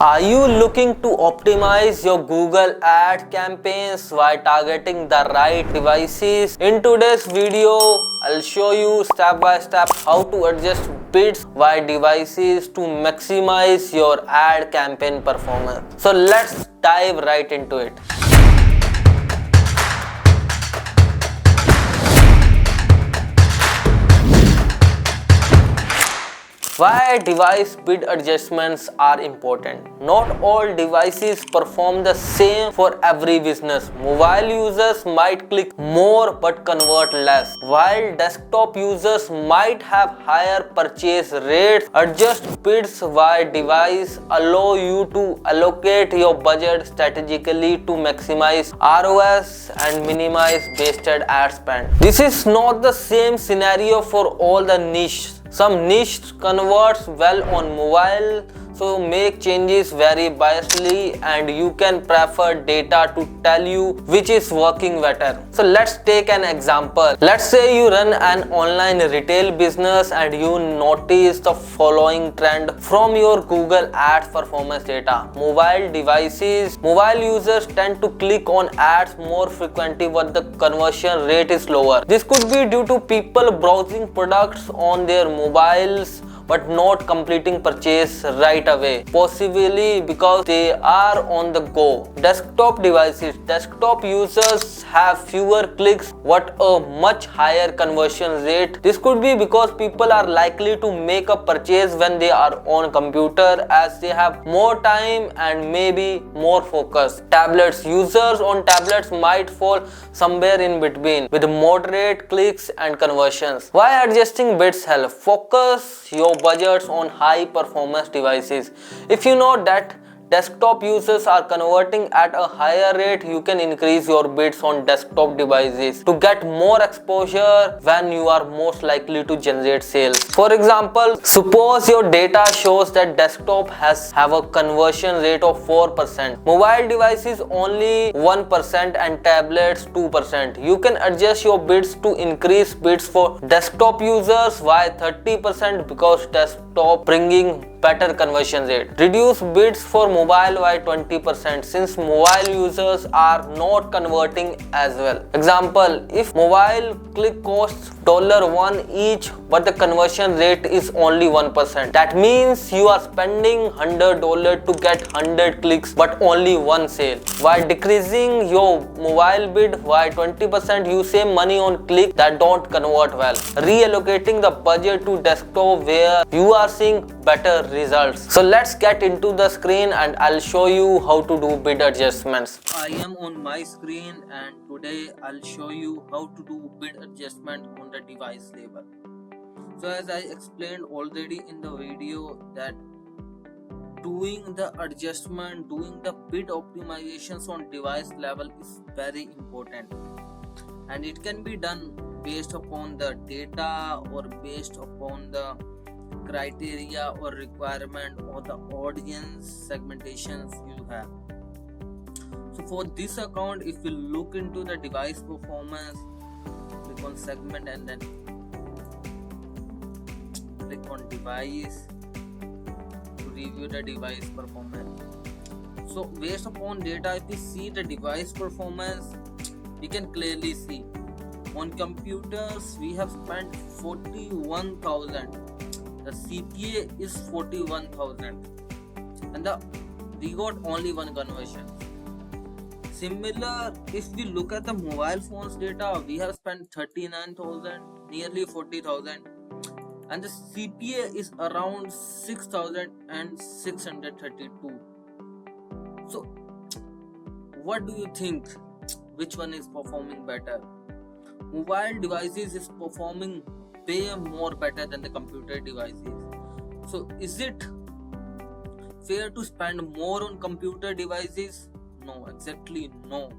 Are you looking to optimize your Google ad campaigns while targeting the right devices? In today's video, I'll show you step by step how to adjust bids via devices to maximize your ad campaign performance. So let's dive right into it. Why device bid adjustments are important. Not all devices perform the same for every business. Mobile users might click more but convert less, while desktop users might have higher purchase rates. Adjust bids via device allow you to allocate your budget strategically to maximize ROS and minimize wasted ad spend. This is not the same scenario for all the niche. Some niche converts well on mobile, so make changes very biasly and you can prefer data to tell you which is working better. So let's take an example. Let's say you run an online retail business and you notice the following trend from your Google Ads performance data. Mobile users tend to click on ads more frequently but the conversion rate is lower. This could be due to people browsing products on their mobiles but not completing purchase right away, possibly because they are on the go. Desktop users have fewer clicks but a much higher conversion rate. This could be because people are likely to make a purchase when they are on computer, as they have more time and maybe more focus. Users on tablets might fall somewhere in between with moderate clicks and conversions. Why adjusting bids help? Focus your budgets on high performance devices. If you know that desktop users are converting at a higher rate, you can increase your bids on desktop devices to get more exposure when you are most likely to generate sales. For example, suppose your data shows that desktop have a conversion rate of 4%, mobile devices only 1% and tablets 2%. You can adjust your bids to increase bids for desktop users by 30% because desktop bringing better conversion rate. Reduce bids for mobile by 20% since mobile users are not converting as well. Example, if mobile click costs $1 each but the conversion rate is only 1%, that means you are spending $100 to get 100 clicks but only one sale. While decreasing your mobile bid by 20%, you save money on clicks that don't convert well, reallocating the budget to desktop where you are seeing better results. So let's get into the screen and I'll show you how to do bid adjustments. I am on my screen and today I'll show you how to do bid adjustment on the device level. So as I explained already in the video that doing the adjustment, doing the bid optimizations on device level is very important, and it can be done based upon the data or based upon the criteria or requirement or the audience segmentations you have. So for this account, if you look into the device performance, click on segment and then click on device to review the device performance. So based upon data, if you see the device performance, you can clearly see on computers we have spent 41,000. The CPA is 41,000 and we got only one conversion. Similar, if we look at the mobile phones data, we have spent 39,000, nearly 40,000, and the CPA is around 6,632. So what do you think? Which one is performing better? Mobile devices is performing way more better than the computer devices. So is it fair to spend more on computer devices? No, exactly no.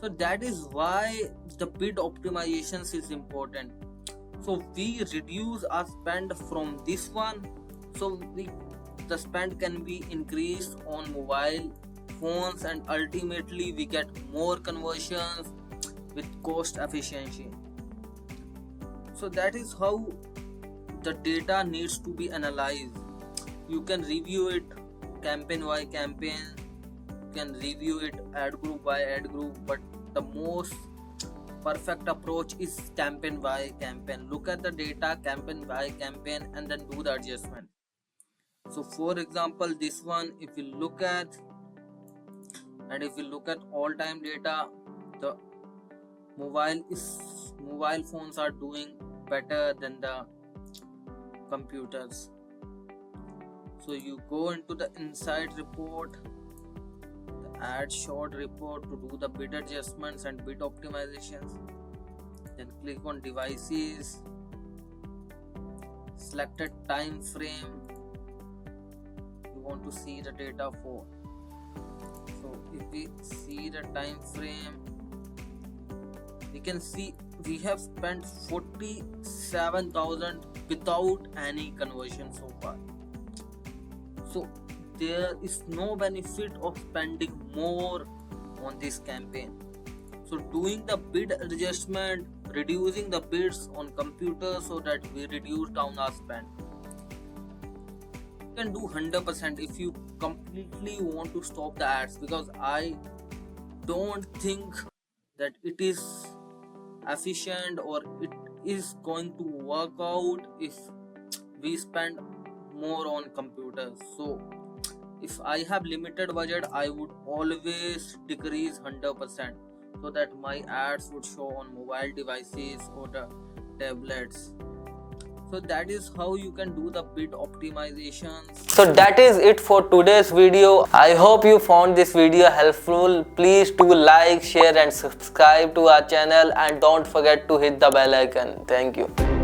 So that is why the bid optimizations is important. So we reduce our spend from this one, so the spend can be increased on mobile phones and ultimately we get more conversions with cost efficiency. So that is how the data needs to be analyzed. You can review it campaign by campaign, you can review it ad group by ad group, but the most perfect approach is campaign by campaign. Look at the data campaign by campaign and then do the adjustment. So for example, this one, if you look at all time data, the mobile phones are doing better than the computers. So you go into the insight report, the ad short report to do the bid adjustments and bid optimizations. Then click on devices, selected time frame you want to see the data for. So if we see the time frame, we can see we have spent 47,000 without any conversion so far. So there is no benefit of spending more on this campaign. So doing the bid adjustment, reducing the bids on computer so that we reduce down our spend. You can do 100% if you completely want to stop the ads, because I don't think that it is efficient or it is going to work out if we spend more on computers. So if I have limited budget, I would always decrease 100% so that my ads would show on mobile devices or the tablets. So that is how you can do the bid optimizations. So that is it for today's video. I hope you found this video helpful. Please do like, share and subscribe to our channel, and don't forget to hit the bell icon. Thank you.